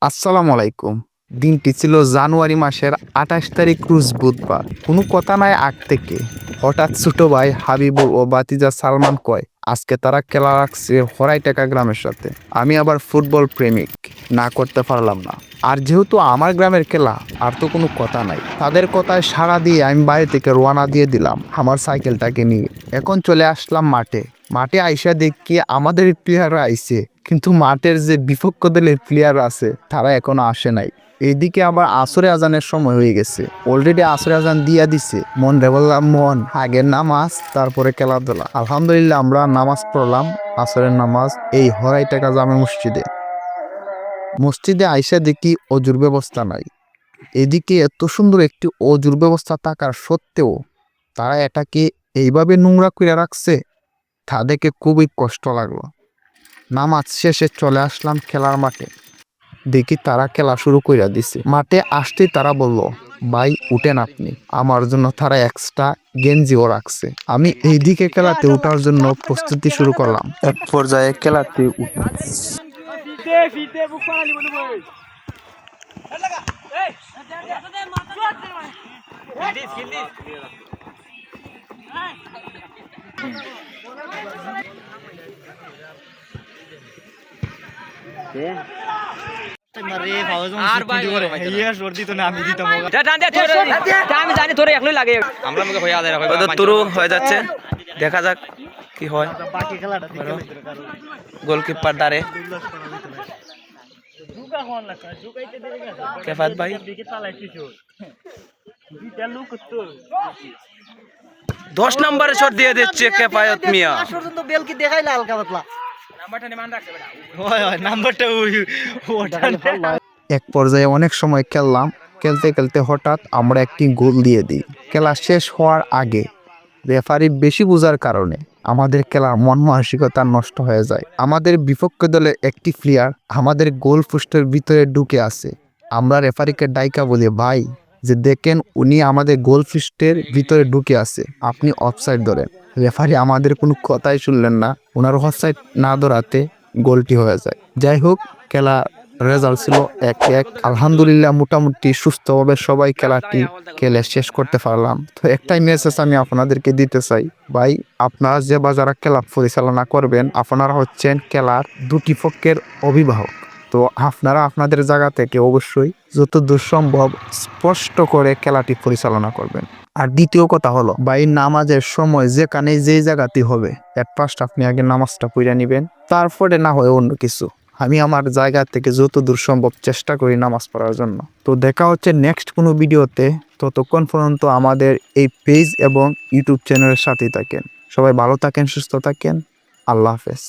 আসসালামু আলাইকুম। দিনটি ছিল জানুয়ারি মাসের ২৮ তারিখ রোজ বুধবার। কোনো কথা নাই আগ থেকে হঠাৎ ছোট ভাই হাবিবুল ও ভাতিজা সালমান কয় আজকে তারা খেলা রাখছে হরাইটাকা গ্রামের সাথে। আমি আবার ফুটবল প্রেমিক, না করতে পারলাম না। আর যেহেতু আমার গ্রামের খেলা, আর তো কোনো কথা নাই। তাদের কথায় সাড়া দিয়ে আমি বাড়ি থেকে রওনা দিয়ে দিলাম আমার সাইকেলটাকে নিয়ে। এখন চলে আসলাম মাঠে। মাঠে আইসা দেখি আমাদের প্লেয়াররা আইছে, কিন্তু মাঠের যে বিপক্ষ দলের প্লেয়ার আছে তারা এখনো আসে নাই। এইদিকে আবার আসরে আজানের সময় হয়ে গেছে, অলরেডি আসরে আজান দিয়া দিছে। মন রে বললাম, মন আগে নামাজ তারপরে খেলাধুলা। আলহামদুলিল্লাহ আমরা নামাজ পড়লাম, আসরের নামাজ এই হরাইটাকা জামে মসজিদে। মসজিদে আইসা দেখি অজুর ব্যবস্থা নাই। এদিকে এত সুন্দর একটি অজুর ব্যবস্থা থাকার সত্ত্বেও তারা এটাকে এইভাবে নোংরা করে রাখছে, তা দেখে খুবই কষ্ট লাগলো। নামাজ শেষে চলে আসলাম খেলার মাঠে। দেখি তারা খেলা শুরু কইরা দিছে। মাঠে আসতেই তারা বলল, ভাই উঠেন আপনি। আমার জন্য তারা এক্সট্রা গেঞ্জিও রাখছে। আমি এইদিকে খেলাতে উঠার জন্য প্রস্তুতি শুরু করলাম। এক পর্যায়ে খেলাতে হয়ে যাচ্ছে, দেখা যাক কি হয়। গোলকিপার দাঁড়ে কেফাত ভাই 10 নম্বরে শট দিয়ে দিচ্ছে কেফায়ত মিয়া। এক পর্যায়ে অনেক সময় খেললাম। খেলতে খেলতে হঠাৎ আমরা একটি গোল দিয়ে দিই। খেলা শেষ হওয়ার আগে রেফারি বেশি বোঝার কারণে আমাদের খেলার মন মানসিকতা নষ্ট হয়ে যায়। আমাদের বিপক্ষ দলের একটি প্লেয়ার আমাদের গোল পোস্টের ভিতরে ঢুকে আছে। আমরা রেফারিকে ডাইকা বলি, ভাই যে দেখেন উনি আমাদের গোল পোস্টের ভিতরে ঢুকে আছে, আপনি অফসাইড ধরেন। রেফারি আমাদের কোনো কথাই শুনলেন না, ওনার অফসাইড না ধরাতে গোলটি হয়ে যায়। যাই হোক, খেলা রেজাল্ট ছিল 1-1। আলহামদুলিল্লাহ মোটামুটি সুস্থভাবে সবাই খেলাটি খেলে শেষ করতে পারলাম। তো একটাই মেসেজ আমি আপনাদেরকে দিতে চাই, ভাই আপনারা যে বা যারা খেলা পরিচালনা করবেন, আপনারা হচ্ছেন খেলার দুটি পক্ষের অভিভাবক। তো আপনারা আপনাদের জায়গা থেকে অবশ্যই যতদূর সম্ভব স্পষ্ট করে খেলাটি পরিচালনা করবেন। আর দ্বিতীয় কথা হলো, ভাই নামাজের সময় যেখানে যেই জায়গাতে হবে এট ফার্স্ট আপনি আগে নামাজটা পড়ে নেবেন, তারপরে না হয় অন্য কিছু। আমি আমার জায়গা থেকে যতদূর সম্ভব চেষ্টা করি নামাজ পড়ার জন্য। তো দেখা হচ্ছে নেক্সট কোনো ভিডিওতে। ততক্ষণ পর্যন্ত আমাদের এই পেজ এবং ইউটিউব চ্যানেলের সাথেই থাকেন। সবাই ভালো থাকেন, সুস্থ থাকেন। আল্লাহ হাফেজ।